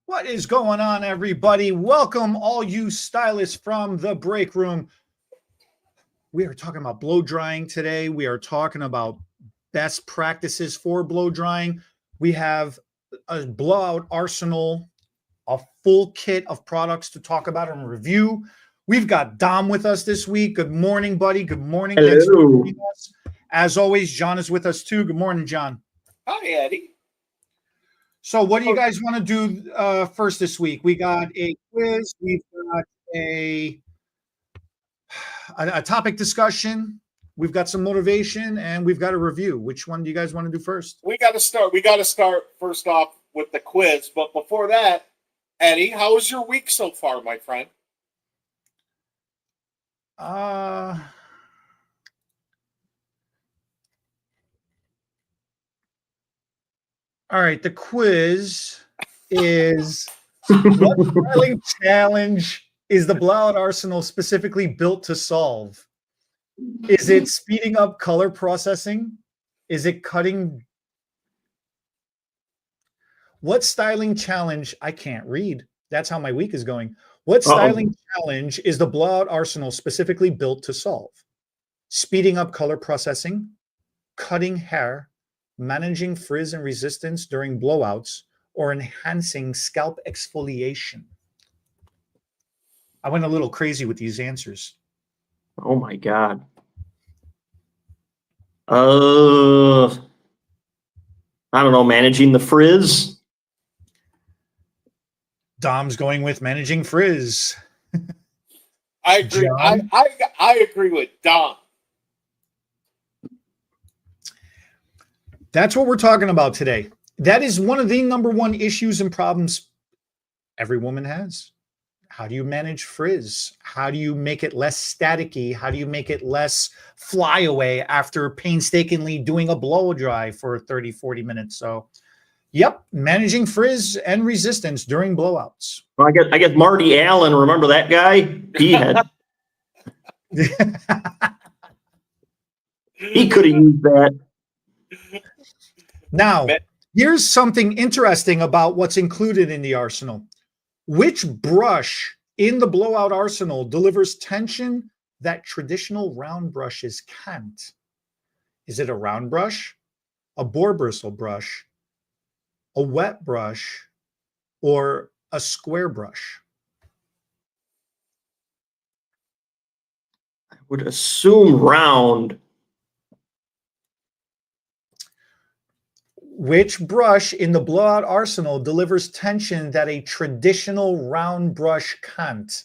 What is going on, everybody? Welcome, all you stylists from the break room. We are talking about blow drying today. We are talking about best practices for blow drying. We have a blowout arsenal, a full kit of products to talk about and review. We've got Dom with us this week. Good morning, buddy. Good morning. Hello. Thanks for joining us. As always, John is with us too. Good morning, John. Hi, Eddie. So what do you guys want to do first this week? We got a quiz. We've got a topic discussion. We've got some motivation, and we've got a review. Which one do you guys want to do first? We got to start first off with the quiz. But before that, Eddie, how was your week so far, my friend? All right, the quiz is what styling challenge is the blowout arsenal specifically built to solve? Is it speeding up color processing? Is it cutting? What styling challenge? I can't read. That's how my week is going. What styling challenge is the blowout arsenal specifically built to solve? Speeding up color processing, cutting hair, managing frizz and resistance during blowouts, or enhancing scalp exfoliation? I went a little crazy with these answers. Oh my God. I don't know, managing the frizz. Dom's going with managing frizz. I agree. I agree with Dom. That's what we're talking about today. That is one of the number one issues and problems every woman has. How do you manage frizz? How do you make it less staticky? How do you make it less flyaway after painstakingly doing a blow dry for 30, 40 minutes? So, yep, managing frizz and resistance during blowouts. Well, I guess Marty Allen, remember that guy? He had he could have used that. Now, here's something interesting about what's included in the arsenal. Which brush in the blowout arsenal delivers tension that traditional round brushes can't? Is it a round brush, a boar bristle brush, a wet brush, or a square brush? I would assume round. Which brush in the blowout arsenal delivers tension that a traditional round brush can't?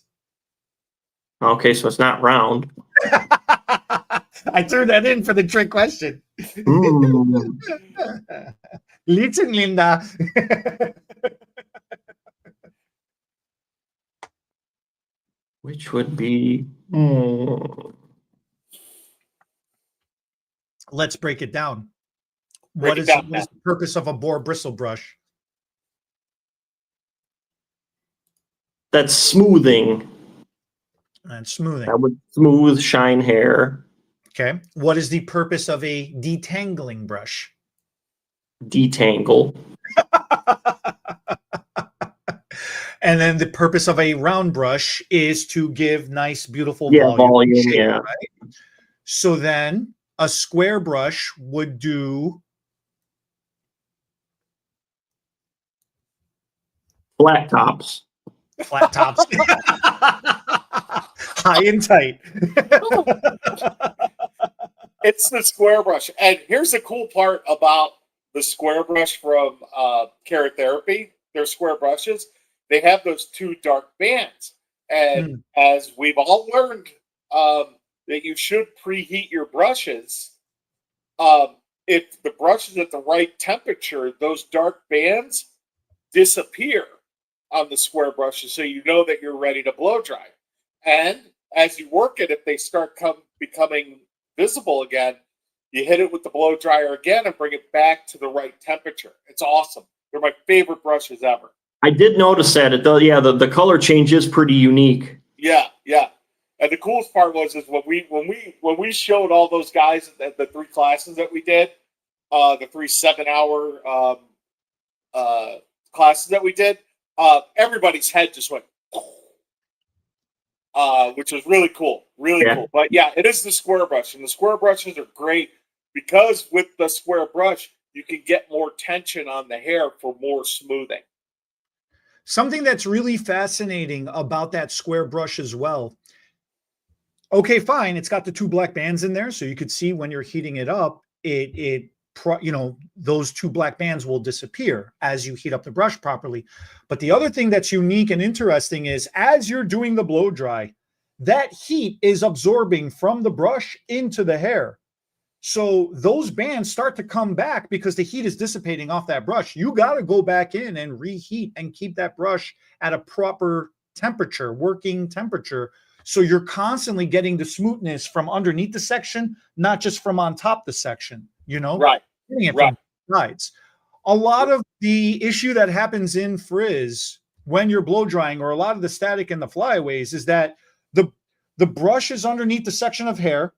Okay, so it's not round. I threw that in for the trick question. Listen, Linda. Which would be... Let's break it down. What is the purpose of a boar bristle brush? That's smoothing. And smoothing. That would smooth, shine hair. Okay. What is the purpose of a detangling brush? Detangle. And then the purpose of a round brush is to give nice, beautiful volume shape, yeah. Right? So then a square brush would do... Flat tops. Flat tops. High and tight. It's the square brush. And here's the cool part about the square brush from Carrot Therapy. Their square brushes. They have those two dark bands. And as we've all learned, that you should preheat your brushes. If the brush is at the right temperature, those dark bands disappear on the square brushes, so you know that you're ready to blow dry. And as you work it, if they start becoming visible again, you hit it with the blow dryer again and bring it back to the right temperature. It's awesome. They're my favorite brushes ever. I did notice that. The color change is pretty unique. Yeah. And the coolest part was when we showed all those guys at the 3 classes that we did, the 3 7-hour classes that we did, everybody's head just went, which was really cool, really Yeah. cool. But yeah, it is the square brush, and the square brushes are great because with the square brush, you can get more tension on the hair for more smoothing. Something that's really fascinating about that square brush as well. Okay, fine. It's got the two black bands in there, so you could see when you're heating it up, those two black bands will disappear as you heat up the brush properly. But the other thing that's unique and interesting is as you're doing the blow dry, that heat is absorbing from the brush into the hair. So those bands start to come back because the heat is dissipating off that brush. You got to go back in and reheat and keep that brush at a proper temperature, working temperature. So you're constantly getting the smoothness from underneath the section, not just from on top the section, Right. Getting it Right. from sides. A lot of the issue that happens in frizz when you're blow drying, or a lot of the static in the flyaways, is that the brush is underneath the section of hair.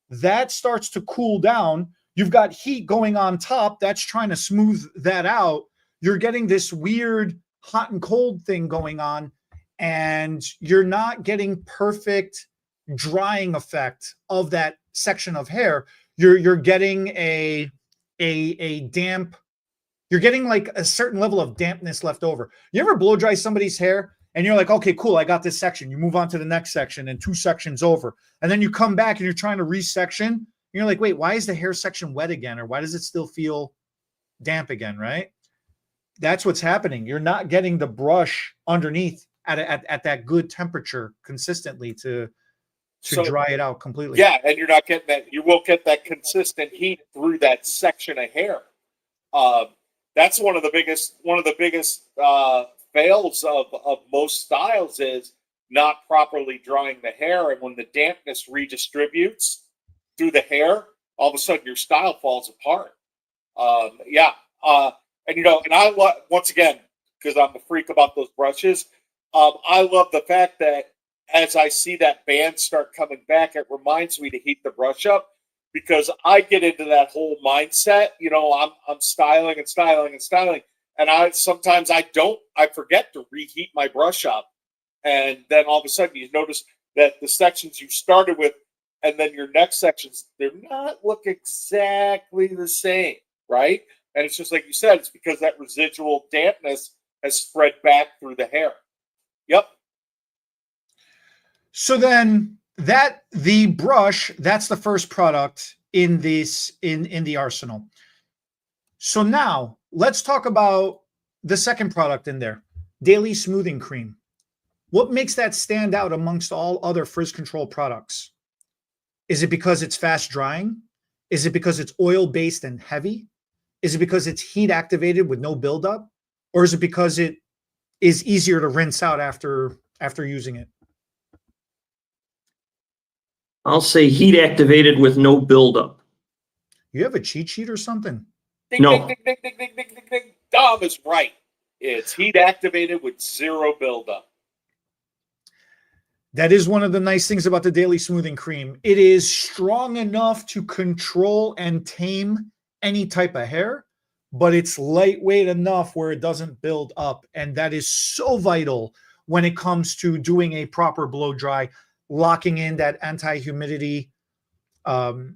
That starts to cool down. You've got heat going on top that's trying to smooth that out. You're getting this weird hot and cold thing going on, and you're not getting perfect drying effect of that section of hair. You're getting a damp, you're getting like a certain level of dampness left over. You ever blow dry somebody's hair and you're like, okay, cool, I got this section. You move on to the next section and 2 sections over. And then you come back and you're trying to resection. And you're like, wait, why is the hair section wet again? Or why does it still feel damp again, right? That's what's happening. You're not getting the brush underneath at that good temperature consistently to dry it out completely. Yeah, and you're not getting that. You won't get that consistent heat through that section of hair. That's one of the biggest fails of most styles is not properly drying the hair, and when the dampness redistributes through the hair, all of a sudden your style falls apart. And I once again, because I'm a freak about those brushes, I love the fact that as I see that band start coming back, it reminds me to heat the brush up, because I get into that whole mindset. I'm styling and styling and styling, and I forget to reheat my brush up, and then all of a sudden you notice that the sections you started with and then your next sections, they're not look exactly the same, right? And it's just like you said, it's because that residual dampness has spread back through the hair. Yep. So then the brush, that's the first product in the arsenal. So now let's talk about the second product in there, Daily Smoothing Cream. What makes that stand out amongst all other frizz control products? Is it because it's fast drying? Is it because it's oil-based and heavy? Is it because it's heat activated with no buildup? Or is it because it is easier to rinse out after using it? I'll say heat activated with no buildup. You have a cheat sheet or something? Ding, No. ding, ding, ding, ding, ding, ding, ding, ding. Dom is right. It's heat activated with zero buildup. That is one of the nice things about the Daily Smoothing Cream. It is strong enough to control and tame any type of hair, but it's lightweight enough where it doesn't build up. And that is so vital when it comes to doing a proper blow dry, locking in that anti-humidity, and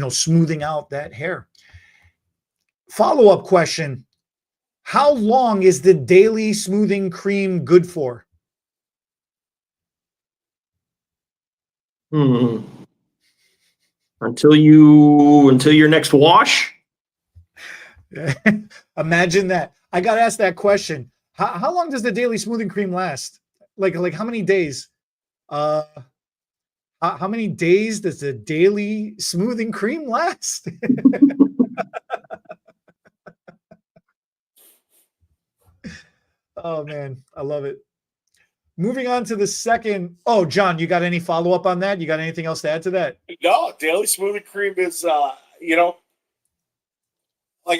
smoothing out that hair. Follow-up question. How long is the Daily Smoothing Cream good for? Until your next wash. Imagine that. I got to ask that question. How long does the Daily Smoothing Cream last? Like how many days? How many days does the Daily Smoothing Cream last? Oh man, I love it. Moving on to the second. Oh, John, you got any follow-up on that? You got anything else to add to that? No, Daily Smoothing Cream is, like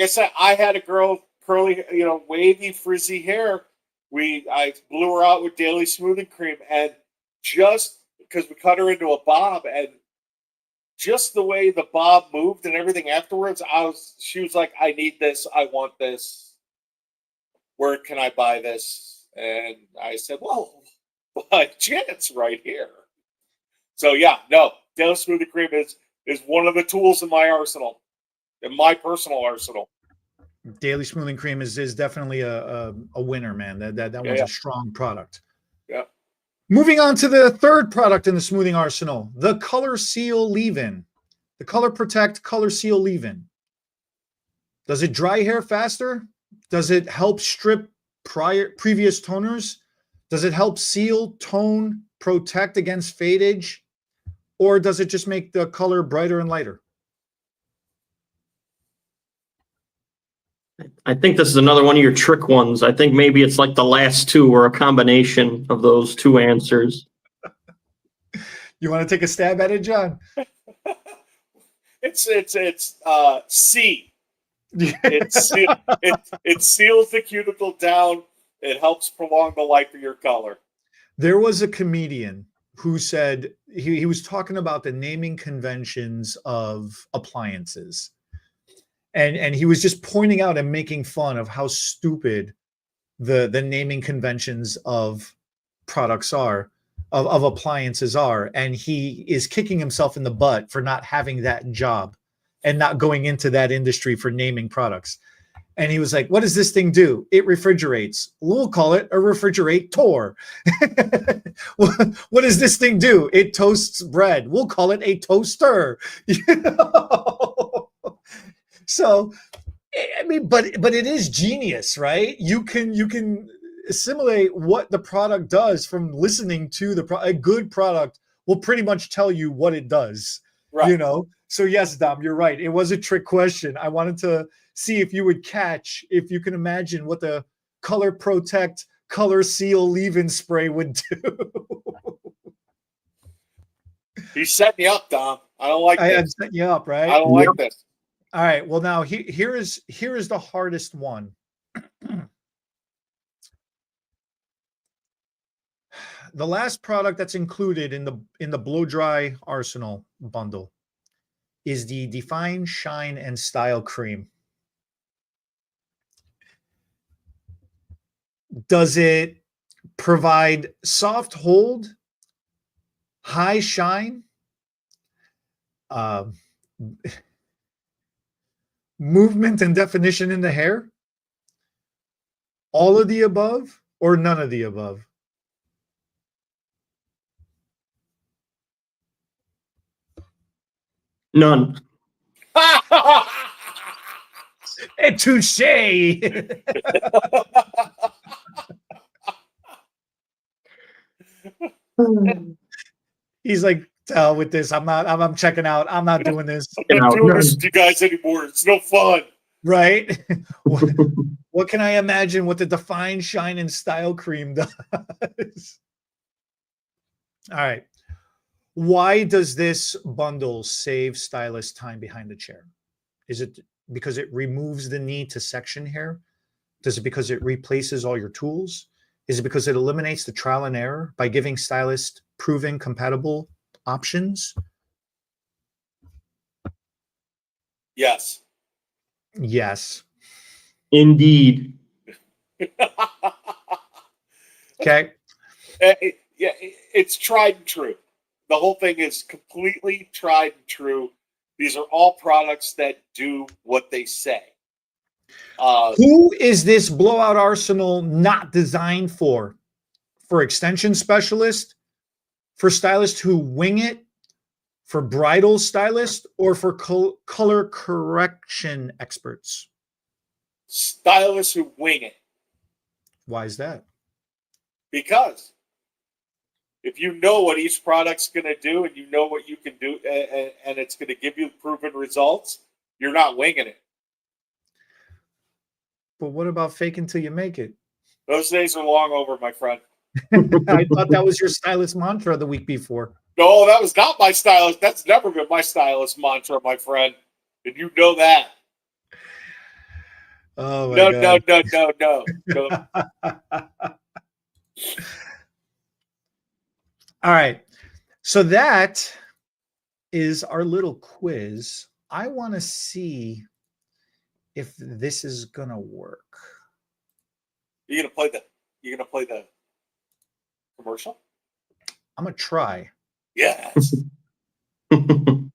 I said, I had a girl, curly, wavy, frizzy hair. I blew her out with Daily Smoothing Cream, and just because we cut her into a bob, and just the way the bob moved and everything afterwards, she was like, I need this, I want this. where can I buy this? And I said, well, by chance right here. So yeah, no, Daily Smoothie Cream is one of the tools in my arsenal, in my personal arsenal. Daily Smoothing Cream is definitely a winner, man. That one's a strong product. Yeah. Moving on to the third product in the smoothing arsenal, the Color Seal Leave-In. The Color Protect Color Seal Leave-In. Does it dry hair faster? Does it help strip previous toners? Does it help seal, tone, protect against fadage? Or does it just make the color brighter and lighter? I think this is another one of your trick ones. I think maybe it's like the last two or a combination of those two answers. You want to take a stab at it, John? It's C. It seals the cuticle down. It helps prolong the life of your color. There was a comedian who said he was talking about the naming conventions of appliances. And he was just pointing out and making fun of how stupid the naming conventions of products are, of appliances are. And he is kicking himself in the butt for not having that job and not going into that industry for naming products. And he was like, what does this thing do? It refrigerates. We'll call it a refrigerator. What does this thing do? It toasts bread. We'll call it a toaster. You know? So, I mean, but it is genius, right? You can assimilate what the product does from listening to a good product will pretty much tell you what it does, right? You know? So yes, Dom, you're right. It was a trick question. I wanted to see if you would catch, if you can imagine what the Color Protect Color Seal Leave-In Spray would do. You set me up, Dom. I don't like this. I set you up, right? I don't like this. All right. Well, now here is the hardest one. The last product that's included in the Blow Dry Arsenal bundle is the Define, Shine, and Style Cream. Does it provide soft hold, high shine, movement and definition in the hair? All of the above or none of the above? None. Touche. He's like, with this, I'm checking out. I'm not doing this. I'm not doing this with you guys anymore. It's no fun. Right? What can I imagine what the Define, Shine, and Style Cream does? All right. Why does this bundle save stylist time behind the chair? Is it because it removes the need to section hair? Does it because it replaces all your tools? Is it because it eliminates the trial and error by giving stylists proven compatible options? Yes. Yes. Indeed. Okay. Yeah, it's tried and true. The whole thing is completely tried and true. These are all products that do what they say. Who is this blowout arsenal not designed for? For extension specialists, for stylists who wing it, for bridal stylists, or for color correction experts? Stylists who wing it. Why is that? Because if you know what each product's going to do and you know what you can do and it's going to give you proven results, you're not winging it. But what about fake until you make it? Those days are long over, my friend. I thought that was your stylist mantra the week before. No, that was not my stylist. That's never been my stylist mantra, my friend. And you know that. Oh, my God. No. All right. So that is our little quiz. I want to see if this is going to work. You gonna play the commercial? I'm gonna try. Yes. I'm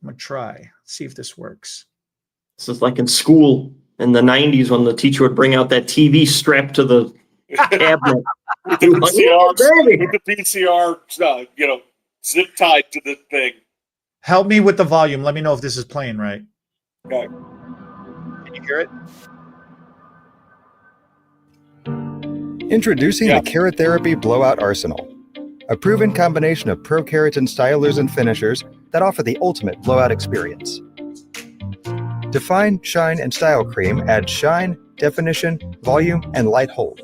gonna try. See if this works. This is like in school in the 90s when the teacher would bring out that TV strapped to the cabinet. with the VCR, zip tied to the thing. Help me with the volume. Let me know if this is playing right. Okay. Can you hear it? Introducing the Carrot Therapy Blowout Arsenal, a proven combination of pro-keratin stylers and finishers that offer the ultimate blowout experience. Define, Shine, and Style Cream adds shine, definition, volume, and light hold.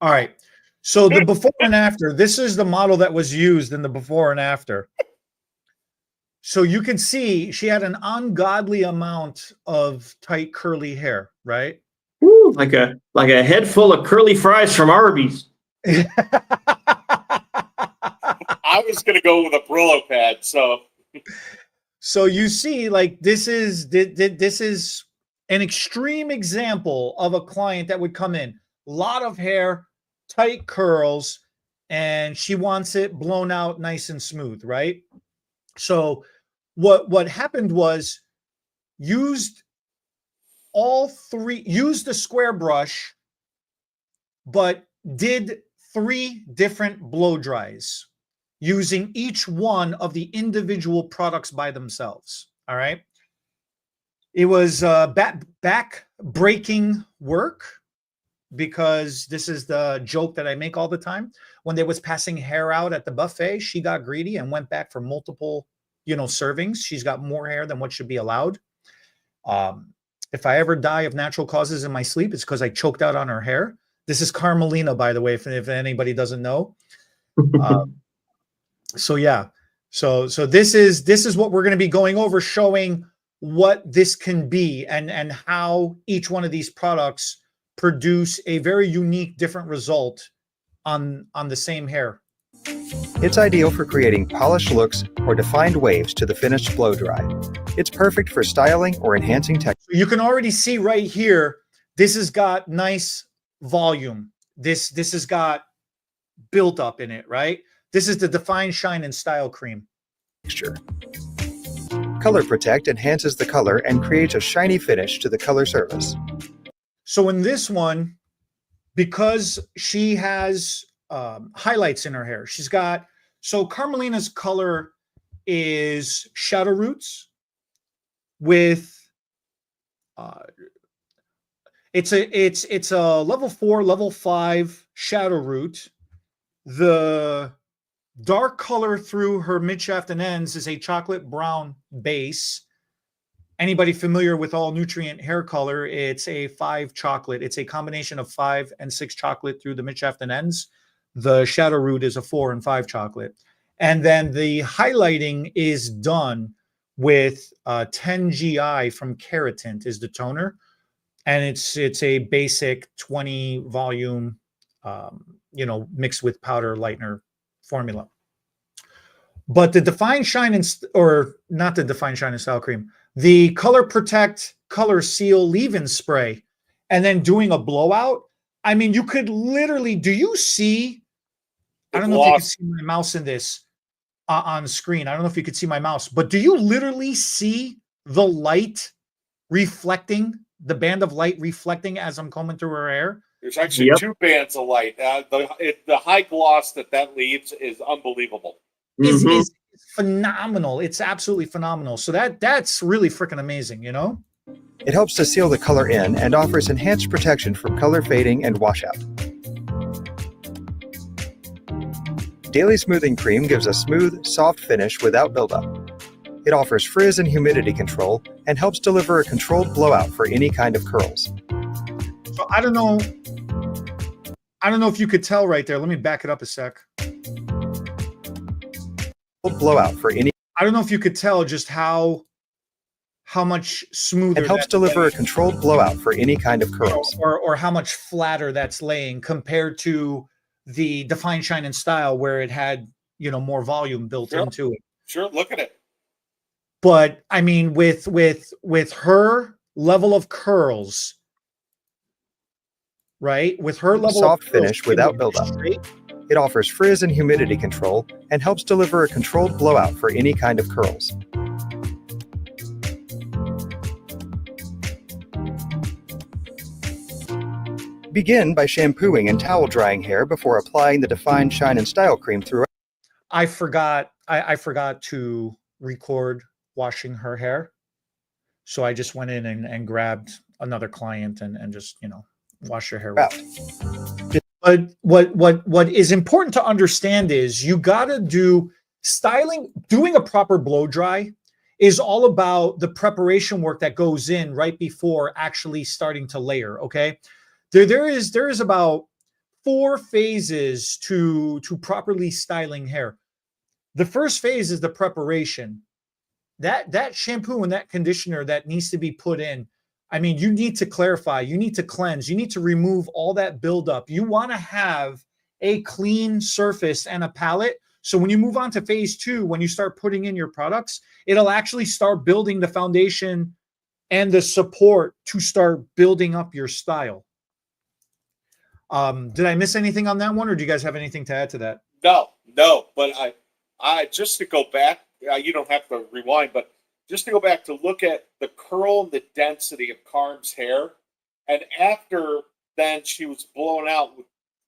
All right. So the before and after, this is the model that was used in the before and after. So you can see she had an ungodly amount of tight curly hair, right? Woo, like a head full of curly fries from Arby's. I was gonna go with a Brillo pad, so. So you see, like this is an extreme example of a client that would come in, a lot of hair, tight curls, and she wants it blown out nice and smooth, right? So what happened was used the square brush, but did 3 different blow dries, using each one of the individual products by themselves. All right. It was back breaking work, because this is the joke that I make all the time. When they was passing hair out at the buffet, she got greedy and went back for multiple, servings. She's got more hair than what should be allowed. If I ever die of natural causes in my sleep, it's because I choked out on her hair. This is Carmelina, by the way, if anybody doesn't know. So yeah, so this is what we're going to be going over, showing what this can be and how each one of these products produce a very unique, different result on the same hair. It's ideal for creating polished looks or defined waves to the finished blow dry. It's perfect for styling or enhancing texture. You can already see right here, this has got nice volume. This has got built up in it, right? This is the Define, Shine, and Style Cream. Color Protect enhances the color and creates a shiny finish to the color surface. So in this one, because she has highlights in her hair, she's got, so Carmelina's color is Shadow Roots with, it's a level 4, level 5 Shadow Root. The dark color through her midshaft and ends is a chocolate brown base. Anybody familiar with all nutrient hair color, it's a 5 chocolate. It's a combination of 5 and 6 chocolate through the midshaft and ends. The Shadow Root is a 4 and 5 chocolate. And then the highlighting is done with 10 GI from Keratin is the toner. And it's a basic 20 volume, mixed with powder lightener formula. But the Define, Shine, or not the Define, Shine, and Style Cream, the Color Protect Color Seal Leave-In Spray, and then doing a blowout. I mean, you could literally, do you see, I don't know if you can see my mouse in this on screen. I don't know if you could see my mouse, but do you literally see the light reflecting, the band of light reflecting as I'm combing through her hair? There's actually 2 bands of light. The high gloss that leaves is unbelievable. Is phenomenal. It's absolutely phenomenal. So that's really freaking amazing, It helps to seal the color in and offers enhanced protection from color fading and washout. Daily Smoothing Cream gives a smooth, soft finish without buildup. It offers frizz and humidity control and helps deliver a controlled blowout for any kind of curls. So I don't know if you could tell right there. Let me back it up a sec. Blowout for any. I don't know if you could tell just how much smoother. It helps deliver a controlled blowout for any kind of curls. Or how much flatter that's laying compared to the Define, Shine, and Style, where it had, more volume built into it. Sure, look at it. But I mean, with her level of curls, right? With her level Soft of curls, finish without buildup. straight. It offers frizz and humidity control and helps deliver a controlled blowout for any kind of curls. Begin by shampooing and towel drying hair before applying the Define Shine and Style Cream throughout. I forgot to record washing her hair. So I just went in and grabbed another client and just, wash your hair. But what is important to understand is you got to do styling. Doing a proper blow dry is all about the preparation work that goes in right before actually starting to layer. Okay. There is about 4 phases to properly styling hair. The first phase is the preparation. That shampoo and that conditioner that needs to be put in. I mean, you need to clarify, you need to cleanse, you need to remove all that buildup. You want to have a clean surface and a palette. So when you move on to phase 2, when you start putting in your products, it'll actually start building the foundation and the support to start building up your style. Did I miss anything on that one, or do you guys have anything to add to that? No, but I just to go back, you don't have to rewind, but just to go back to look at the curl and the density of Carm's hair, and after then she was blown out.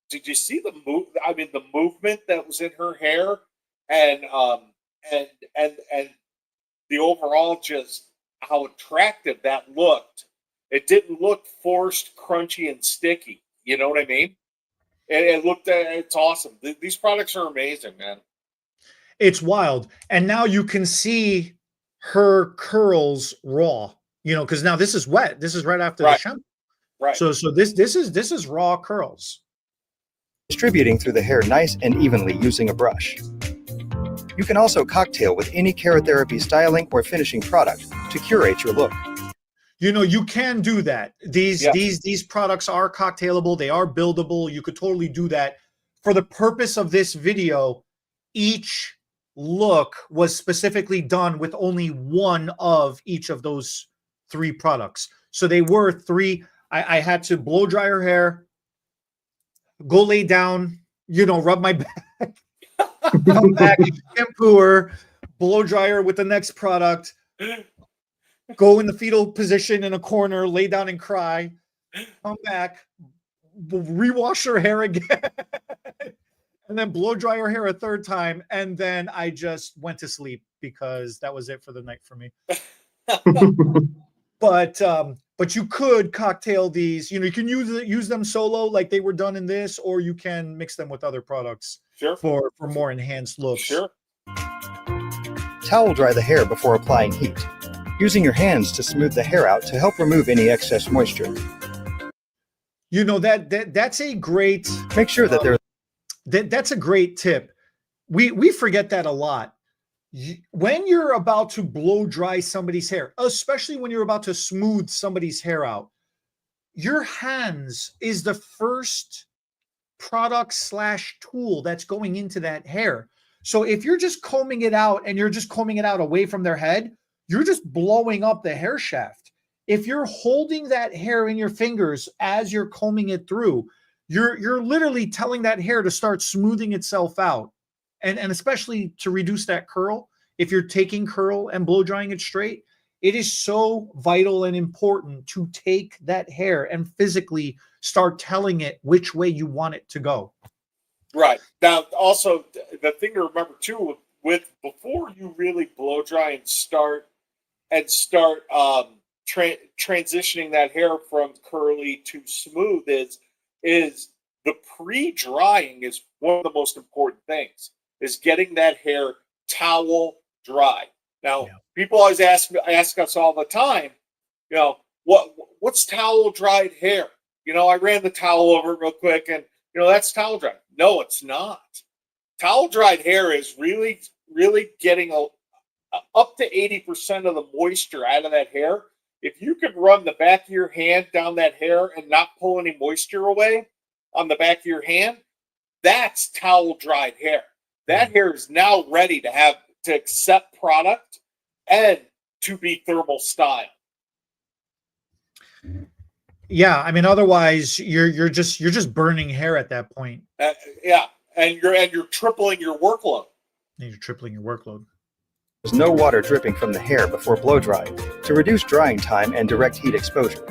Did you see the move? I mean, the movement that was in her hair, and the overall just how attractive that looked. It didn't look forced, crunchy, and sticky. You know what I mean? It looked. It's awesome. These products are amazing, man. It's wild. And now you can see her curls raw, because now this is wet. This is right after the shampoo. Right. So this is raw curls. Distributing through the hair nice and evenly using a brush. You can also cocktail with any Keratherapy styling or finishing product to curate your look. You can do that. These products are cocktailable. They are buildable. You could totally do that. For the purpose of this video, each look was specifically done with only one of each of those 3 products. So they were 3. I had to blow dry her hair, go lay down, rub my back, come back, shampoo her, blow dry her with the next product, go in the fetal position in a corner, lay down and cry, come back, rewash her hair again, and then blow dry her hair a 3rd time. And then I just went to sleep because that was it for the night for me. But you could cocktail these, you can use them solo like they were done in this, or you can mix them with other products for more enhanced looks. Sure. Towel dry the hair before applying heat, using your hands to smooth the hair out to help remove any excess moisture. That's a great. Make sure that that's a great tip. We forget that a lot. When you're about to blow dry somebody's hair, especially when you're about to smooth somebody's hair out, your hands is the first product/tool that's going into that hair. So if you're just combing it out and you're just combing it out away from their head, you're just blowing up the hair shaft. If you're holding that hair in your fingers as you're combing it through, you're literally telling that hair to start smoothing itself out. And especially to reduce that curl, if you're taking curl and blow drying it straight, it is so vital and important to take that hair and physically start telling it which way you want it to go. Right. Now, also, the thing to remember, too, with before you really blow dry and start transitioning that hair from curly to smooth is the pre-drying is one of the most important things, is getting that hair towel dry. Now, people always ask us all the time, what's towel dried hair? I ran the towel over it real quick and, that's towel dry. No, it's not. Towel dried hair is really, really getting up to 80% of the moisture out of that hair. If you could run the back of your hand down that hair and not pull any moisture away on the back of your hand, that's towel dried hair. That hair is now ready to accept product and to be thermal style. Yeah, I mean, otherwise you're just burning hair at that point. Yeah, and you're tripling your workload. And you're tripling your workload. There's no water dripping from the hair before blow drying to reduce drying time and direct heat exposure.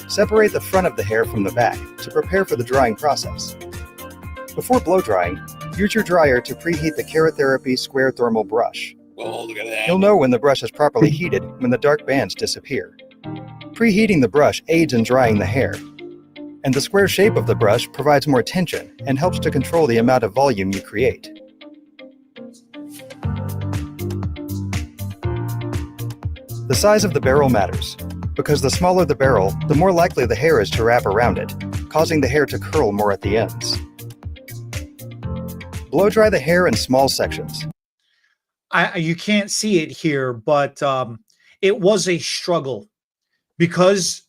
Separate the front of the hair from the back to prepare for the drying process. Before blow drying, use your dryer to preheat the Kerotherapy square thermal brush. Oh, look at that. You'll know when the brush is properly heated when the dark bands disappear. Preheating the brush aids in drying the hair, and the square shape of the brush provides more tension and helps to control the amount of volume you create. The size of the barrel matters, because the smaller the barrel, the more likely the hair is to wrap around it, causing the hair to curl more at the ends. Blow dry the hair in small sections. You can't see it here, but it was a struggle because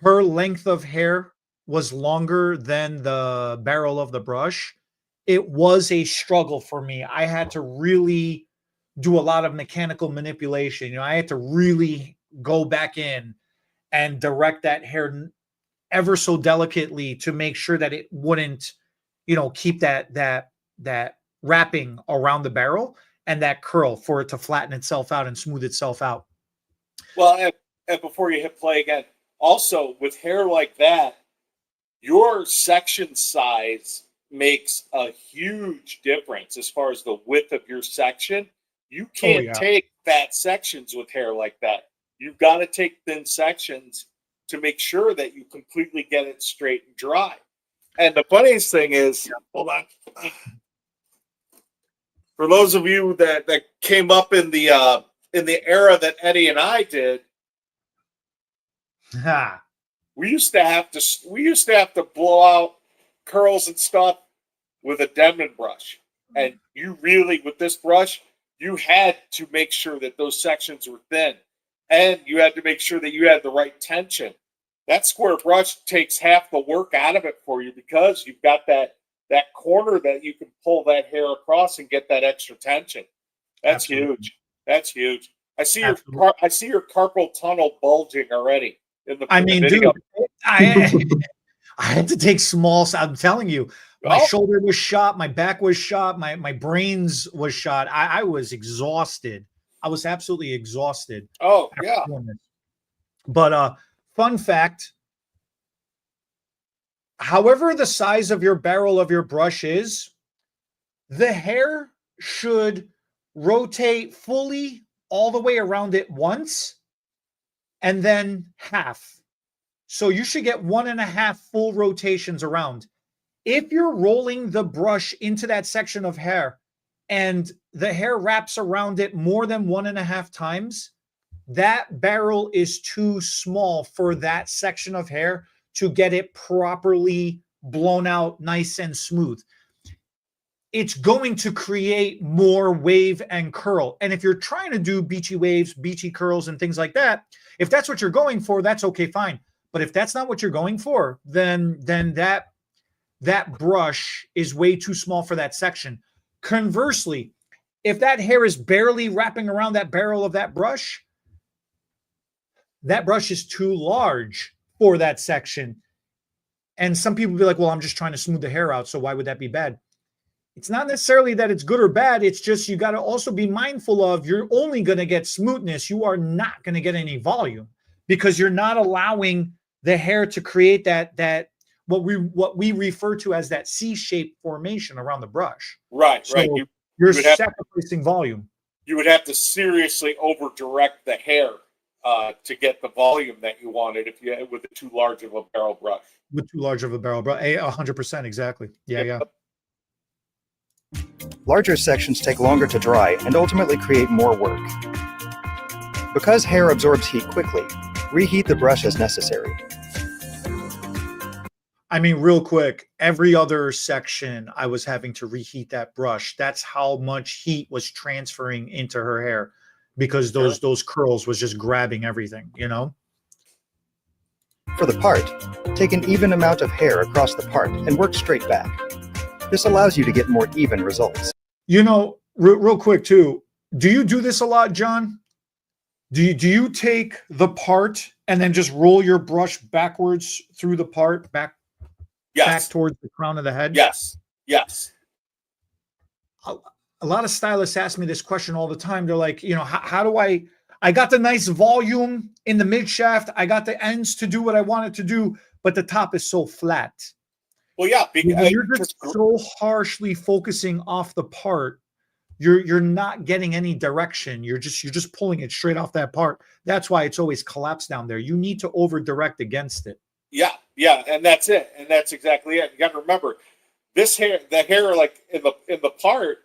her length of hair was longer than the barrel of the brush. It was a struggle for me. I had to really do a lot of mechanical manipulation. You know, I had to really go back in and direct that hair ever so delicately to make sure that it wouldn't, you know, keep that wrapping around the barrel and that curl for it to flatten itself out and smooth itself out. Well, and before you hit play again, also with hair like that, your section size makes a huge difference as far as the width of your section. You can't take fat sections with hair like that. You've got to take thin sections to make sure that you completely get it straight and dry. And the funniest thing is, hold on. For those of you that came up in the era that Eddie and I did, we used to have to blow out curls and stuff with a Denman brush. And you really, with this brush, you had to make sure that those sections were thin, and you had to make sure that you had the right tension. That square brush takes half the work out of it for you because you've got that corner that you can pull that hair across and get that extra tension. That's huge. That's huge. I see your carpal tunnel bulging already in the video. Dude, I had to take small. I'm telling you, my shoulder was shot, my back was shot, my brains was shot. I was exhausted. I was absolutely exhausted. Oh yeah. But fun fact. However the size of your barrel of your brush is, the hair should rotate fully all the way around it once and then half. So you should get 1.5 full rotations around. If you're rolling the brush into that section of hair and the hair wraps around it more than 1.5 times, that barrel is too small for that section of hair to get it properly blown out nice and smooth. It's going to create more wave and curl. And if you're trying to do beachy waves, beachy curls, and things like that, if that's what you're going for, that's okay, fine. But if that's not what you're going for, then that brush is way too small for that section. Conversely, if that hair is barely wrapping around that barrel of that brush is too large for that section. And some people will be like, well, I'm just trying to smooth the hair out, so why would that be bad? It's not necessarily that it's good or bad. It's just you got to also be mindful of you're only going to get smoothness. You are not going to get any volume because you're not allowing the hair to create that what we refer to as that C-shaped formation around the brush. Right, so right. You're sacrificing volume. You would have to seriously over direct the hair to get the volume that you wanted if you had with too large of a barrel brush. With too large of a barrel brush, 100%, exactly. Yeah. Larger sections take longer to dry and ultimately create more work. Because hair absorbs heat quickly, reheat the brush as necessary. I mean, real quick, every other section I was having to reheat that brush. That's how much heat was transferring into her hair because those curls was just grabbing everything, you know? For the part, take an even amount of hair across the part and work straight back. This allows you to get more even results. You know, real quick too, do you do this a lot, John? Do you take the part and then just roll your brush backwards through the part back Yes. towards the crown of the head? Yes. Yes. A lot of stylists ask me this question all the time. They're like, how do I got the nice volume in the mid shaft. I got the ends to do what I want it to do, but the top is so flat. Well, yeah, You're just so harshly focusing off the part. You're not getting any direction. You're just pulling it straight off that part. That's why it's always collapsed down there. You need to over direct against it. Yeah, and that's it. And that's exactly it. You got to remember the hair like in the part,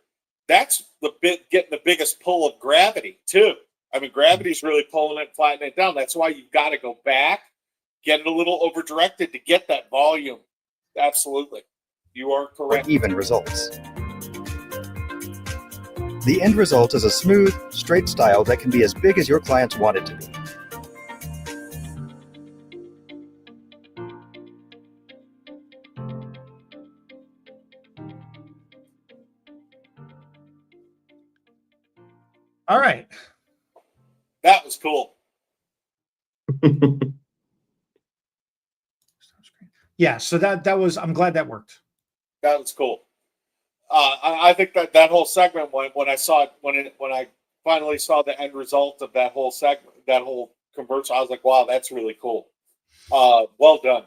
that's the bit getting the biggest pull of gravity too. I mean, gravity's really pulling it, flattening it down. That's why you've got to go back, get it a little over directed to get that volume. Absolutely. You are correct. Even results. The end result is a smooth, straight style that can be as big as your clients want it to be. All right. That was cool. Yeah, so that was, I'm glad that worked. That was cool. I think that whole segment when I saw it when I finally saw the end result of that whole segment, that whole conversion, I was like, wow, that's really cool. Well done.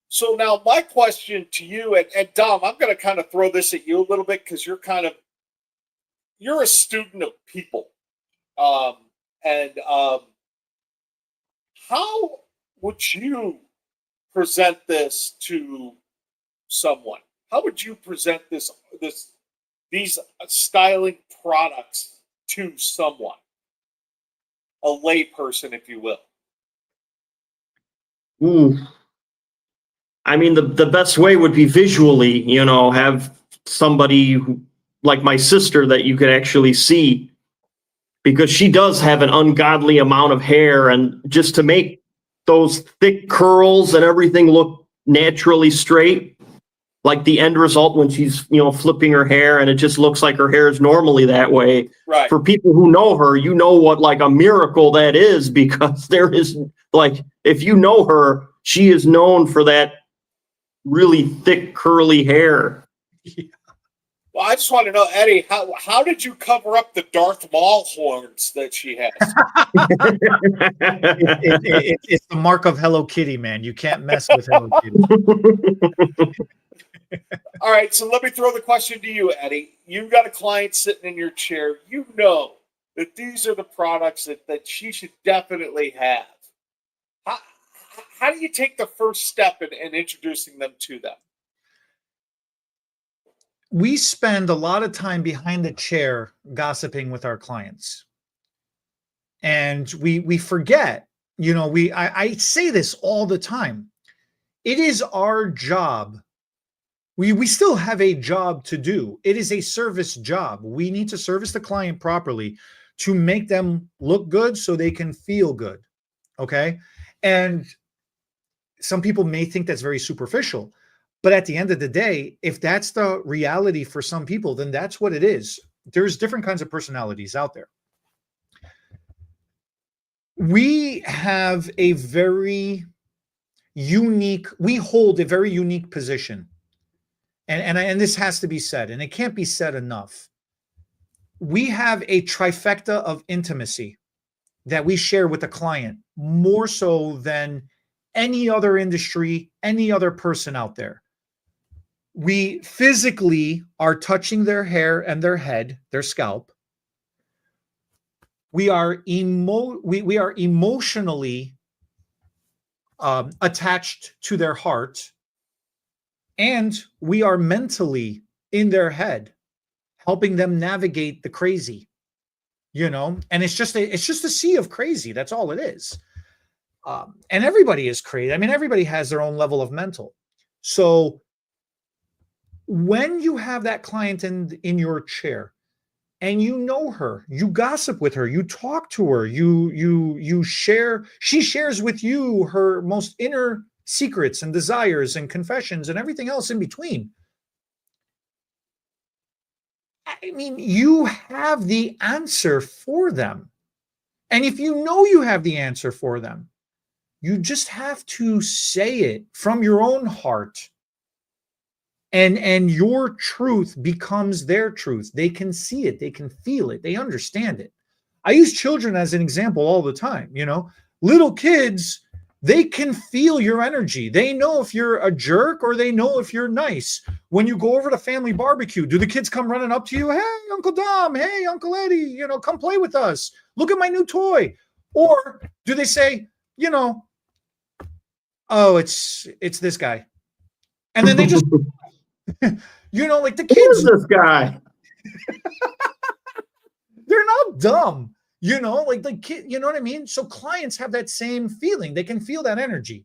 So now my question to you and Dom, I'm going to kind of throw this at you a little bit because you're a student of people. How would you present this to someone? How would you present these styling products to someone, a lay person, if you will? Ooh. I mean, the best way would be visually, have somebody like my sister that you could actually see, because she does have an ungodly amount of hair, and just to make those thick curls and everything look naturally straight, like the end result when she's, flipping her hair and it just looks like her hair is normally that way. Right. For people who know her, what like a miracle that is, because there is if you know her, she is known for that really thick curly hair. Yeah. Well, I just want to know, Eddie, how did you cover up the Darth Maul horns that she has? It's the mark of Hello Kitty, man. You can't mess with Hello Kitty. All right, so let me throw the question to you, Eddie. You've got a client sitting in your chair. You know that these are the products that she should definitely have. How do you take the first step in introducing them to them? We spend a lot of time behind the chair gossiping with our clients. And we forget, I say this all the time. It is our job. We still have a job to do. It is a service job. We need to service the client properly to make them look good so they can feel good. Okay. And some people may think that's very superficial. But at the end of the day, if that's the reality for some people, then that's what it is. There's different kinds of personalities out there. We have we hold a very unique position. And this has to be said, and it can't be said enough. We have a trifecta of intimacy that we share with the client, more so than any other industry, any other person out there. We physically are touching their hair and their head, their scalp. We are emotionally attached to their heart, and we are mentally in their head, helping them navigate the crazy. And it's just a sea of crazy. That's all it is. And everybody is crazy. I mean, everybody has their own level of mental. So when you have that client in your chair and you know her, you gossip with her, you talk to her, you share, she shares with you her most inner secrets and desires and confessions and everything else in between. I mean, you have the answer for them. And if you know you have the answer for them, you just have to say it from your own heart. And your truth becomes their truth. They can see it, they can feel it, they understand it. I use children as an example all the time. Little kids, they can feel your energy. They know if you're a jerk or they know if you're nice. When you go over to family barbecue, do the kids come running up to you? Hey, Uncle Dom. Hey, Uncle Eddie, come play with us. Look at my new toy. Or do they say, oh, it's this guy. And then they just, like the Who kids. is this guy? They're not dumb. Like the kid, you know what I mean? So clients have that same feeling. They can feel that energy.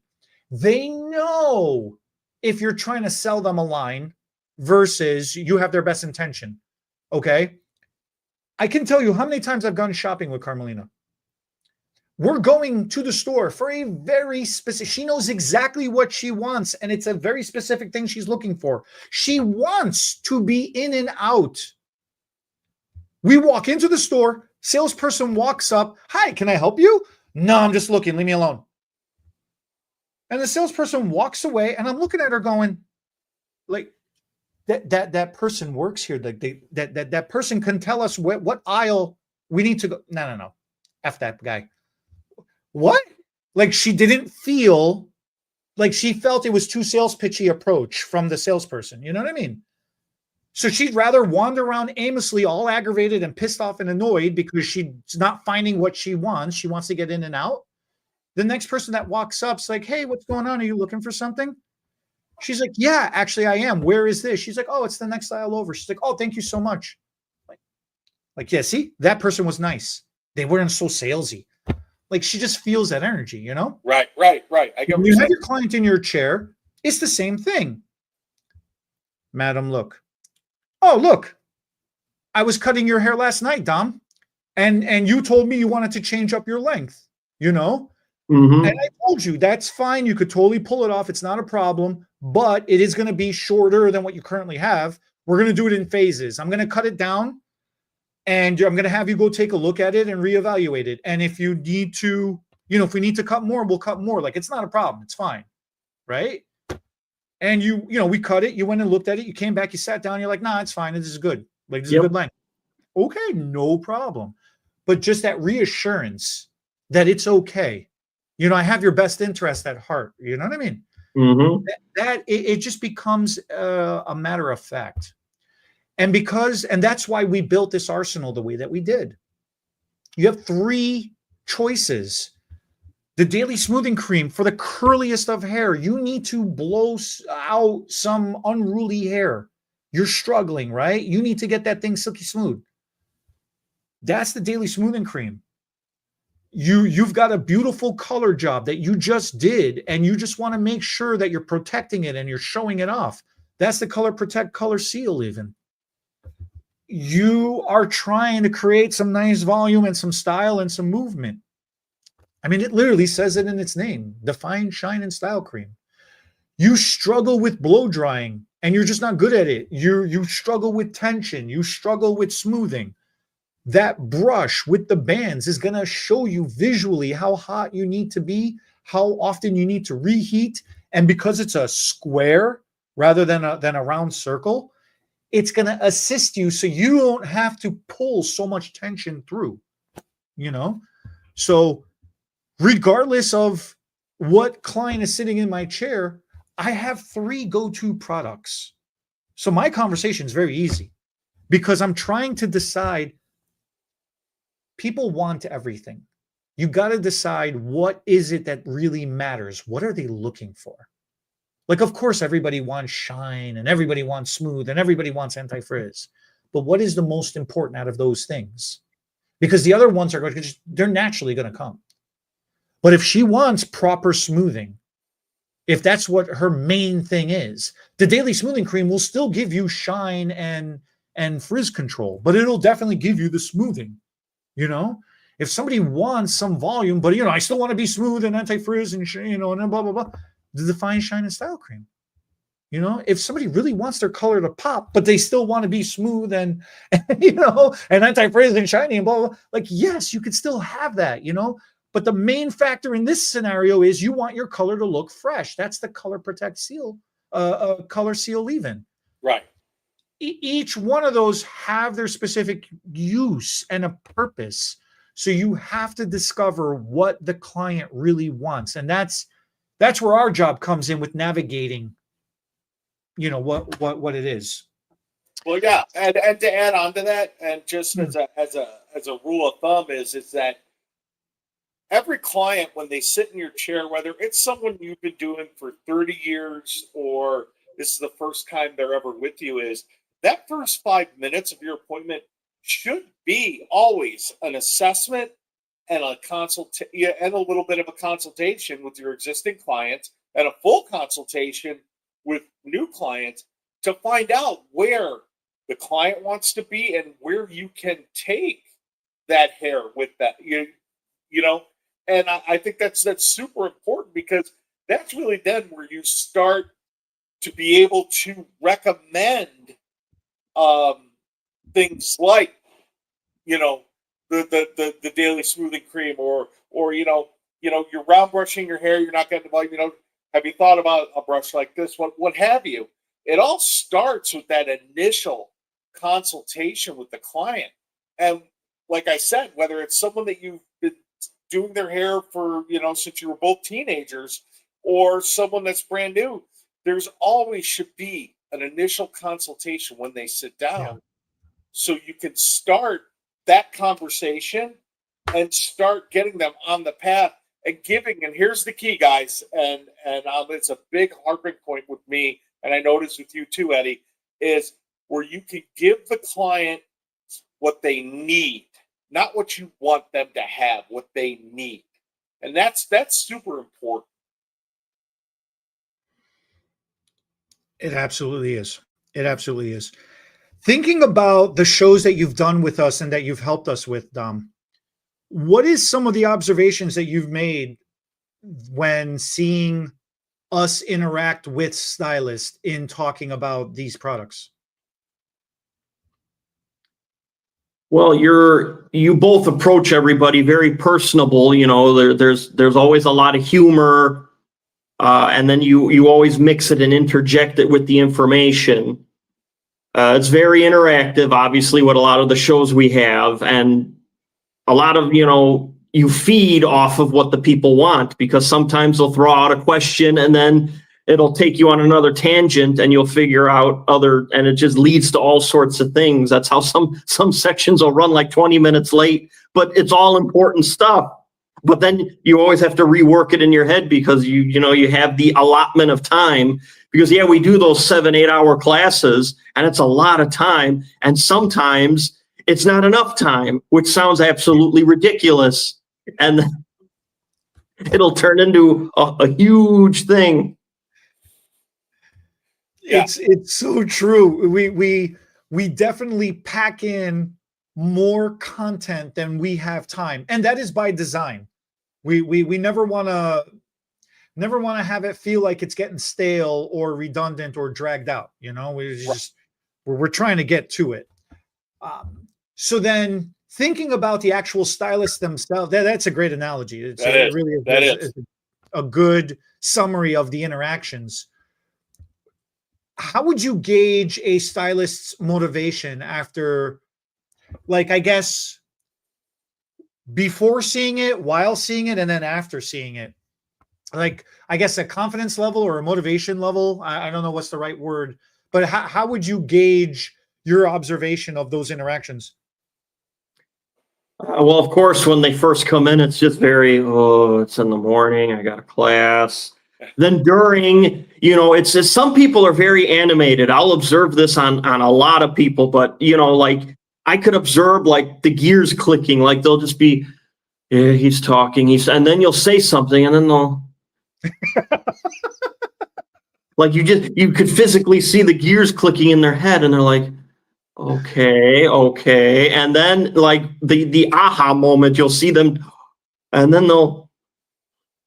They know if you're trying to sell them a line versus you have their best intention. Okay. I can tell you how many times I've gone shopping with Carmelina. We're going to the store for a very specific, she knows exactly what she wants, and it's a very specific thing she's looking for. She wants to be in and out. We walk into the store, salesperson walks up. Hi, can I help you? No, I'm just looking. Leave me alone. And the salesperson walks away, and I'm looking at her going, like, that person works here. That person can tell us what aisle we need to go. No. F that guy. What? Like, she didn't feel like she felt it was too sales pitchy approach from the salesperson. You know what I mean? So she'd rather wander around aimlessly, all aggravated and pissed off and annoyed because she's not finding what she wants. She wants to get in and out. The next person that walks up is like, hey, what's going on? Are you looking for something? She's like, yeah, actually I am. Where is this? She's like, oh, it's the next aisle over. She's like, oh, thank you so much. Like, yeah, see, that person was nice. They weren't so salesy. Like, she just feels that energy, Right. I get when you have your client in your chair, it's the same thing. Madam, look. Oh, look, I was cutting your hair last night, Dom. And you told me you wanted to change up your length, Mm-hmm. And I told you that's fine. You could totally pull it off. It's not a problem, but it is going to be shorter than what you currently have. We're going to do it in phases. I'm going to cut it down. And I'm going to have you go take a look at it and reevaluate it. And if you need to, if we need to cut more, we'll cut more. Like, it's not a problem. It's fine. Right. And we cut it. You went and looked at it. You came back, you sat down. You're like, nah, it's fine. This is good. Like, this is a good length. Okay. No problem. But just that reassurance that it's okay. I have your best interest at heart. You know what I mean? Mm-hmm. That it just becomes a matter of fact. And that's why we built this arsenal the way that we did. You have 3 choices. The daily smoothing cream for the curliest of hair. You need to blow out some unruly hair. You're struggling, right? You need to get that thing silky smooth. That's the daily smoothing cream. You've got a beautiful color job that you just did, and you just want to make sure that you're protecting it and you're showing it off. That's the Color Protect Color Seal even. You are trying to create some nice volume and some style and some movement. I mean, it literally says it in its name, Define, Shine, and Style Cream. You struggle with blow drying and you're just not good at it. You struggle with tension. You struggle with smoothing. That brush with the bands is going to show you visually how hot you need to be, how often you need to reheat. And because it's a square rather than a round circle, it's going to assist you so you don't have to pull so much tension through, So regardless of what client is sitting in my chair, I have 3 go-to products. So my conversation is very easy because I'm trying to decide. People want everything. You got to decide what is it that really matters. What are they looking for? Like, of course, everybody wants shine and everybody wants smooth and everybody wants anti-frizz. But what is the most important out of those things? Because the other ones they're naturally going to come. But if she wants proper smoothing, if that's what her main thing is, the daily smoothing cream will still give you shine and frizz control, but it'll definitely give you the smoothing. If somebody wants some volume, but I still want to be smooth and anti-frizz and and blah blah blah, the Define, Shine, and Style Cream. You know, if somebody really wants their color to pop, but they still want to be smooth and you know, and anti-frizz and shiny and blah, blah, blah, like, yes, you could still have that, you know, but the main factor in this scenario is you want your color to look fresh. That's the color protect seal, color seal leave-in. Right. Each one of those have their specific use and a purpose. So you have to discover what the client really wants. And that's where our job comes in with navigating, you know, what it is. Well, yeah, and to add on to that, and just as a rule of thumb is that every client, when they sit in your chair, whether it's someone you've been doing for 30 years or this is the first time they're ever with you, is that first 5 minutes of your appointment should be always an assessment and and a little bit of a consultation with your existing clients and a full consultation with new clients to find out where the client wants to be and where you can take that hair with that, you know, and I think that's super important, because that's really then where you start to be able to recommend things like, you know, the daily smoothing cream, or you're round brushing your hair, you're not getting, you know, have you thought about a brush like this, what have you. It all starts with that initial consultation with the client. And like I said, whether it's someone that you've been doing their hair for, you know, since you were both teenagers, or someone that's brand new, there's always should be an initial consultation when they sit down. Yeah. So you can start that conversation and start getting them on the path and giving. And here's the key, guys, and it's a big harping point with me, and I noticed with you too, Eddie, is where you can give the client what they need, not what you want them to have, what they need. And that's super important. It absolutely is. It absolutely is. Thinking about the shows that you've done with us and that you've helped us with, Dom, what is some of the observations that you've made when seeing us interact with stylists in talking about these products? Well, you both approach everybody very personable. You know, there's always a lot of humor, and then you always mix it and interject it with the information. It's very interactive, obviously, with a lot of the shows we have, and a lot of, you know, you feed off of what the people want, because sometimes they'll throw out a question and then it'll take you on another tangent and you'll figure out and it just leads to all sorts of things. That's how some sections will run like 20 minutes late, but it's all important stuff. But then you always have to rework it in your head, because you have the allotment of time, because yeah, we do those 7-8 hour classes and it's a lot of time. And sometimes it's not enough time, which sounds absolutely ridiculous. And it'll turn into a huge thing. Yeah. It's so true. We definitely pack in more content than we have time, and that is by design. We never want to have it feel like it's getting stale or redundant or dragged out. You know, we're trying to get to it. So then, thinking about the actual stylists themselves, that's a great analogy. It really is a good summary of the interactions. How would you gauge a stylist's motivation after, like, I guess, before seeing it, while seeing it, and then after seeing it? Like, I guess a confidence level or a motivation level. I don't know what's the right word, but how would you gauge your observation of those interactions? Well, of course, when they first come in, it's just very, it's in the morning, I got a class. Then during, it's just, some people are very animated. I'll observe this on a lot of people, but, like I could observe like the gears clicking, like they'll just be, yeah, he's talking, and then you'll say something and then they'll, like you could physically see the gears clicking in their head and they're like, okay. And then like the aha moment, you'll see them and then they'll,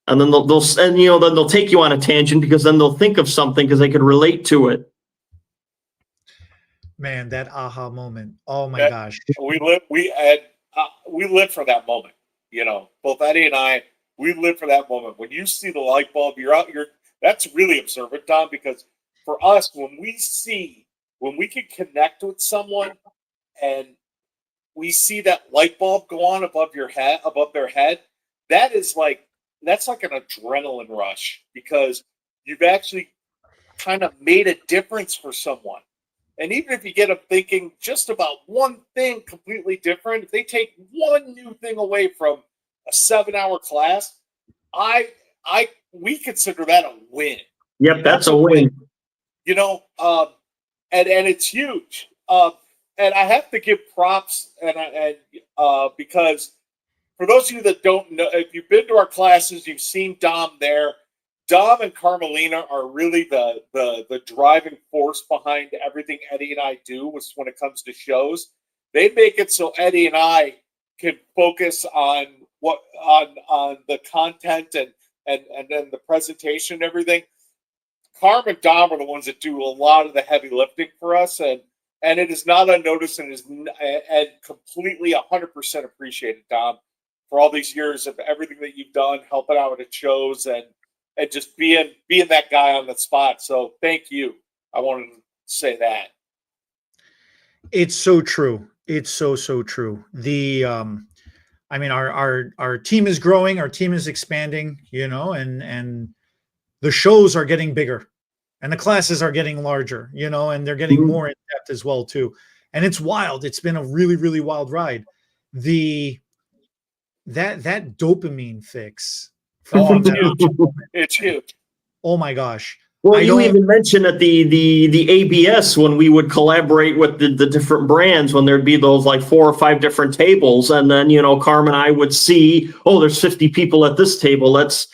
And then they'll then they'll take you on a tangent because then they'll think of something because they could relate to it. Man, that aha moment. Oh my That- gosh. we live for that moment. Both Eddie and I, we live for that moment. When you see the light bulb, that's really observant, Don, because for us, when we can connect with someone and we see that light bulb go on above their head, that's like an adrenaline rush because you've actually kind of made a difference for someone. And even if you get them thinking just about one thing completely different, if they take one new thing away from a 7-hour class, we consider that a win. Yep, that's a win. And it's huge. And I have to give props, because for those of you that don't know, if you've been to our classes, you've seen Dom there. Dom and Carmelina are really the driving force behind everything Eddie and I do when it comes to shows. They make it so Eddie and I can focus on the content and then the presentation and everything. Carm and Dom are the ones that do a lot of the heavy lifting for us, and it is not unnoticed and completely 100% appreciated, Dom, for all these years of everything that you've done, helping out at shows and just being that guy on the spot. So thank you. I wanted to say that. It's so true. It's so true. Our team is growing, our team is expanding, and the shows are getting bigger and the classes are getting larger, and they're getting more in depth as well too. And it's wild. It's been a really, really wild ride. That dopamine fix. It's huge. It's huge. Oh my gosh. Well, you even mentioned at the ABS when we would collaborate with the different brands, when there'd be those like 4 or 5 different tables, and then Carm and I would see, oh, there's 50 people at this table. Let's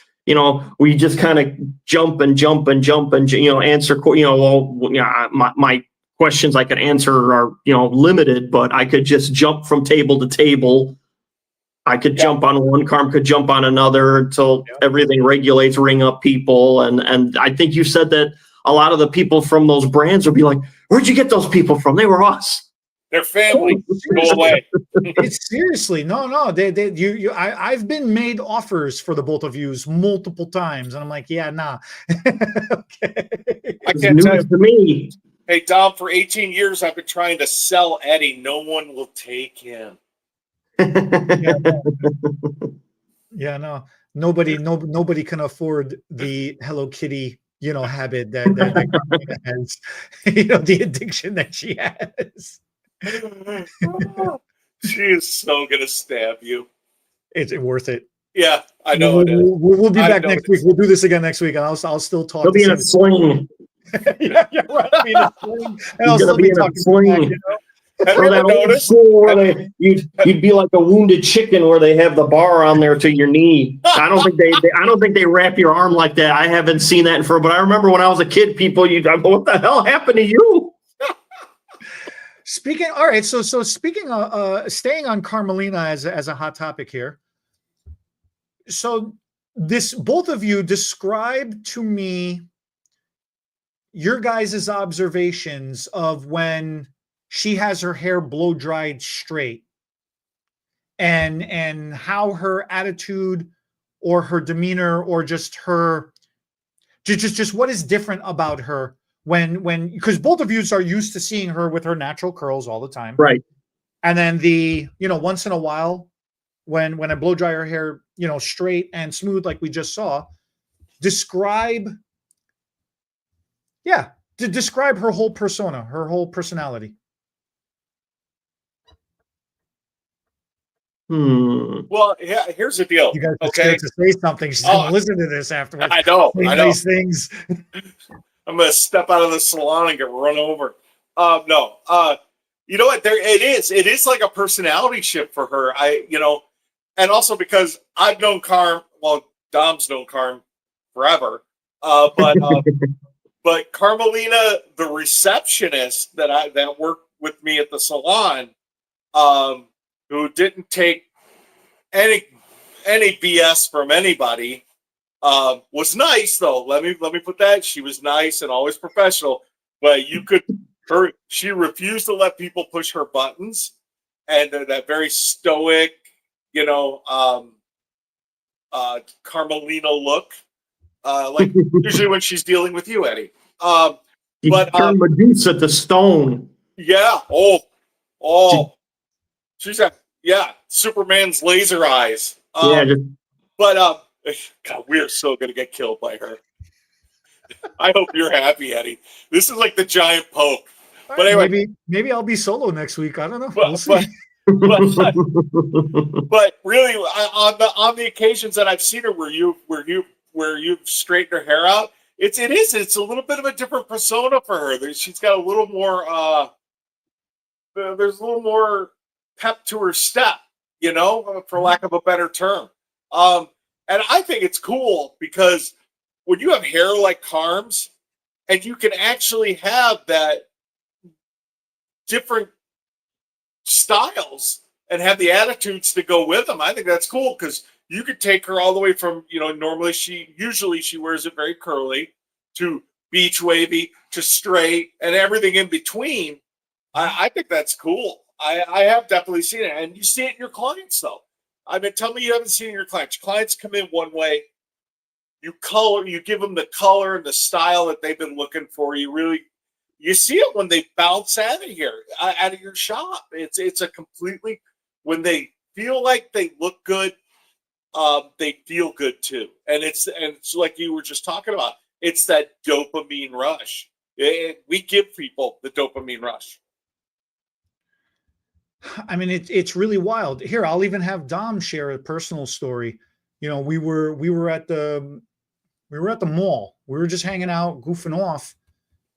we just kind of jump and answer. My questions I could answer are limited, but I could just jump from table to table. I could jump on one, Carm could jump on another until everything regulates, ring up people. And I think you said that a lot of the people from those brands would be like, where'd you get those people from? They were us. They're family. Go away. It's seriously, no. I've been made offers for the both of yous multiple times. And I'm like, yeah, nah. Okay. I can't tell you. To me. Hey, Dom, for 18 years, I've been trying to sell Eddie. No one will take him. Nobody can afford the Hello Kitty habit that has the addiction that she has. She is so gonna stab you. It's worth it. Yeah, I know it is. We'll be back next week. We'll do this again next week, and I'll still talk. He'll be in a sling. Yeah, right. I'll be in a sling, and I'll still be talking sling. Or that old school where you'd be like a wounded chicken where they have the bar on there to your knee. I don't think they wrap your arm like that. I haven't seen that but I remember when I was a kid, people, what the hell happened to you? All right. So speaking of staying on Carmelina as a hot topic here. So both of you describe to me your guys' observations of when she has her hair blow dried straight and how her attitude or her demeanor or just what is different about her when because both of you are used to seeing her with her natural curls all the time. Right. And then once in a while when I blow dry her hair, straight and smooth like we just saw, describe her whole persona, her whole personality. Well, yeah, here's the deal. You guys are okay, scared to say something. She's going to listen to this afterwards. I know. These things. I'm going to step out of the salon and get run over. No. You know what? It is like a personality shift for her. And also because I've known Carm. Well, Dom's known Carm forever. But Carmelina, the receptionist that worked with me at the salon, who didn't take any BS from anybody, Was nice though. Let me put that. She was nice and always professional. But she refused to let people push her buttons, and that very stoic, Carmelina look, like usually when she's dealing with you, Eddie. You turned Medusa to stone. Yeah. She's Superman's laser eyes. But God, we're so gonna get killed by her. I hope you're happy, Eddie. This is like the giant poke. But anyway, maybe I'll be solo next week. I don't know. We'll see. But really, on the occasions that I've seen her where you've straightened her hair out, it's a little bit of a different persona for her. She's got a little more there's a little more pep to her step, for lack of a better term. And I think it's cool because when you have hair like Carm's and you can actually have that different styles and have the attitudes to go with them, I think that's cool because you could take her all the way from, normally she wears it very curly to beach wavy to straight and everything in between. I think that's cool. I have definitely seen it. And you see it in your clients though. I mean, tell me you haven't seen it in your clients. Your clients come in one way, you give them the color and the style that they've been looking for. You see it when they bounce out of your shop. It's a completely, when they feel like they look good, they feel good too. And it's like you were just talking about, it's that dopamine rush. We give people the dopamine rush. I mean, it's really wild. Here, I'll even have Dom share a personal story. We were at the mall. We were just hanging out, goofing off.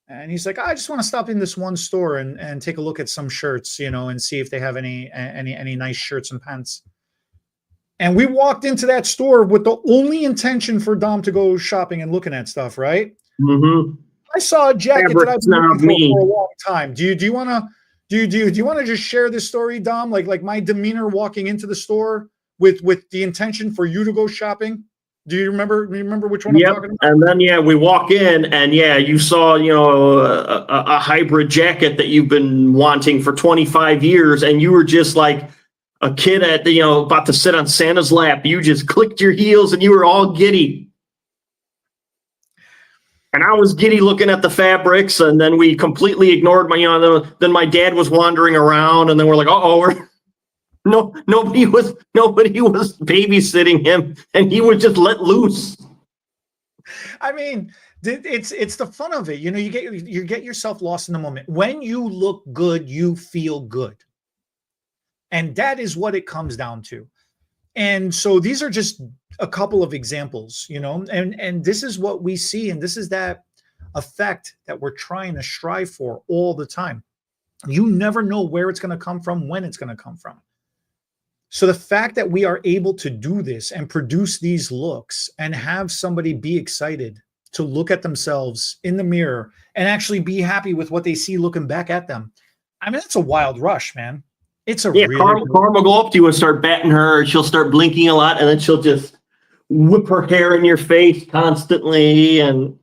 And he's like, I just want to stop in this one store and take a look at some shirts, and see if they have any nice shirts and pants. And we walked into that store with the only intention for Dom to go shopping and looking at stuff, right? Mm-hmm. I saw a jacket that I've been looking for a long time. Do you want to just share this story, Dom? Like my demeanor walking into the store with the intention for you to go shopping? Do you remember which one I'm talking about? And then we walk in and you saw a hybrid jacket that you've been wanting for 25 years, and you were just like a kid at about to sit on Santa's lap. You just clicked your heels and you were all giddy. And I was giddy looking at the fabrics, and then we completely ignored then my dad was wandering around, and then we're like, nobody was babysitting him, and he was just let loose. I mean, it's the fun of it. You get yourself lost in the moment. When you look good, you feel good. And that is what it comes down to. And so these are just a couple of examples, and this is what we see. And this is that effect that we're trying to strive for all the time. You never know where it's going to come from, when it's going to come from. So the fact that we are able to do this and produce these looks and have somebody be excited to look at themselves in the mirror and actually be happy with what they see looking back at them. I mean, it's a wild rush, man. It's a really Carm will go up to you and start batting her. She'll start blinking a lot, and then she'll just whip her hair in your face constantly, and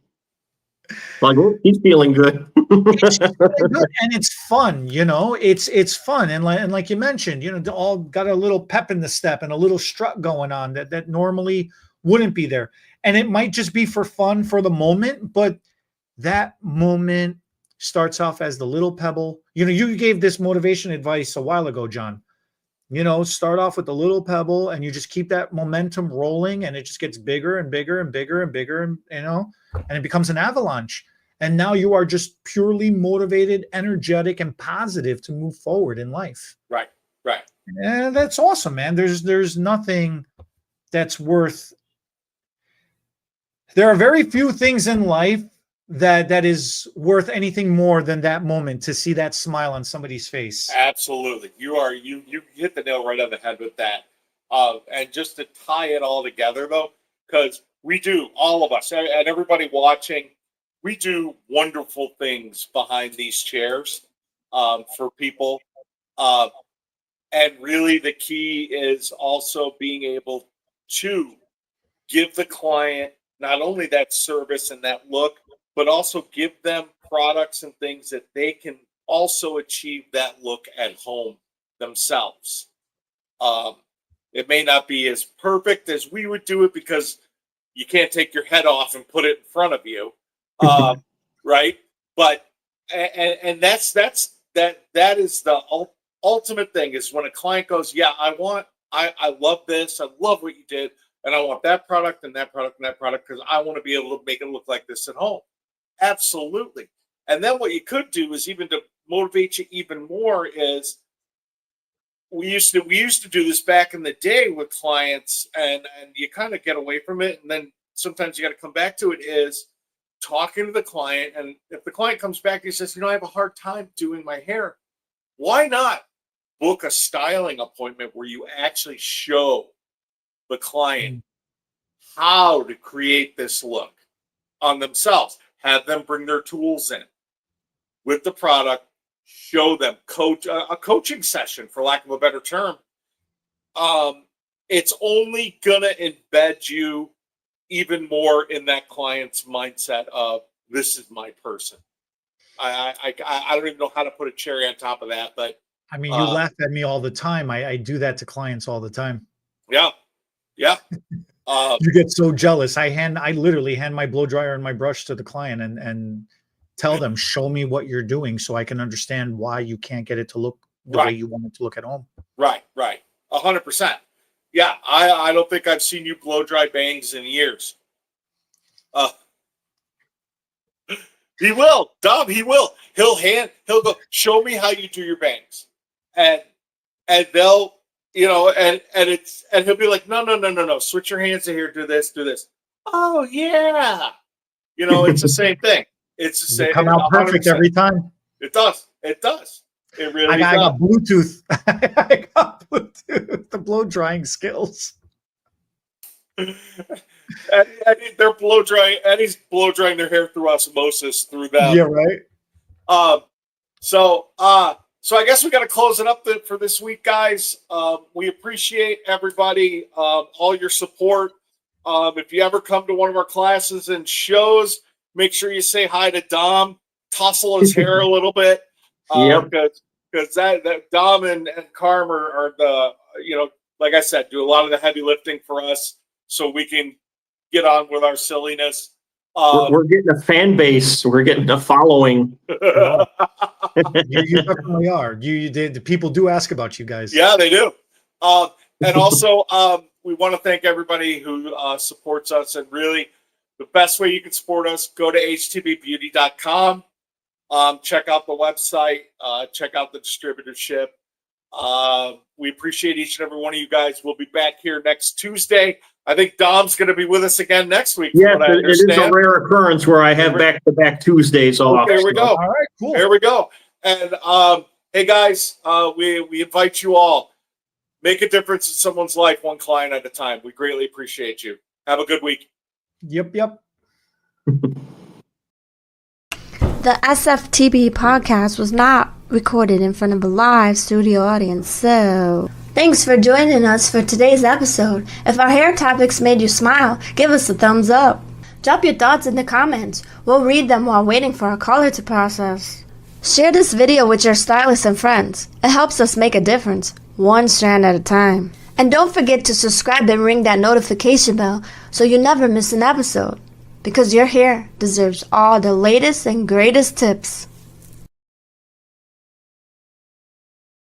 like, oh, he's feeling good. It's really good, and it's fun, it's fun, and like you mentioned, all got a little pep in the step and a little strut going on that normally wouldn't be there, and it might just be for fun for the moment, but that moment starts off as the little pebble. You gave this motivation advice a while ago, John. Start off with the little pebble, and you just keep that momentum rolling, and it just gets bigger and bigger and bigger and bigger, and and it becomes an avalanche. And now you are just purely motivated, energetic, and positive to move forward in life. Right. And that's awesome, man. There's nothing that's worth. There are very few things in life that is worth anything more than that moment, to see that smile on somebody's face. Absolutely. You hit the nail right on the head with that. And just to tie it all together though, because we do, all of us and everybody watching, we do wonderful things behind these chairs for people. And really the key is also being able to give the client not only that service and that look, but also give them products and things that they can also achieve that look at home themselves. It may not be as perfect as we would do it because you can't take your head off and put it in front of you, right? But and that is the ultimate thing, is when a client goes, yeah, I love this, I love what you did, and I want that product and that product and that product because I want to be able to make it look like this at home. Absolutely. And then what you could do is, even to motivate you even more, is we used to do this back in the day with clients, and you kind of get away from it, and then sometimes you got to come back to it, is talking to the client. And if the client comes back and says, I have a hard time doing my hair, why not book a styling appointment where you actually show the client how to create this look on themselves? Have them bring their tools in with the product, show them a coaching session, for lack of a better term. It's only gonna embed you even more in that client's mindset of, this is my person. I don't even know how to put a cherry on top of that, but I mean, you laugh at me all the time. I do that to clients all the time. Yeah. You get so jealous. I literally hand my blow dryer and my brush to the client and tell them, show me what you're doing so I can understand why you can't get it to look the way you want it to look at home. Right. 100%. Yeah, I don't think I've seen you blow dry bangs in years. He will, Dom. He will. He'll go, show me how you do your bangs, and they'll, and he'll be like, no, switch your hands to here, do this. Oh yeah, it's the same thing. It's the same. Come out perfect 100%. Every time. It does. It really does. I got Bluetooth. I got Bluetooth. The blow drying skills. They're blow drying. Eddie's blow drying their hair through osmosis through them. Yeah, right. So I guess we got to close it up for this week, guys. We appreciate everybody, all your support. If you ever come to one of our classes and shows, make sure you say hi to Dom. Tussle his hair a little bit. Because that Dom and Carm are the, like I said, do a lot of the heavy lifting for us so we can get on with our silliness. We're getting a fan base. We're getting a following. You definitely are. The people do ask about you guys. Yeah, they do. And also, we want to thank everybody who supports us. And really, the best way you can support us, go to htbbeauty.com. Check out the website. Check out the distributorship. We appreciate each and every one of you guys. We'll be back here next Tuesday. I think Dom's going to be with us again next week. Yeah, it is a rare occurrence where I have back-to-back Tuesdays off. There we go. All right, cool. There we go. And hey, guys, we invite you all. Make a difference in someone's life, one client at a time. We greatly appreciate you. Have a good week. Yep. The SFTB podcast was not recorded in front of a live studio audience, so thanks for joining us for today's episode. If our hair topics made you smile, give us a thumbs up. Drop your thoughts in the comments. We'll read them while waiting for our caller to process. Share this video with your stylists and friends. It helps us make a difference, one strand at a time. And don't forget to subscribe and ring that notification bell so you never miss an episode. Because your hair deserves all the latest and greatest tips.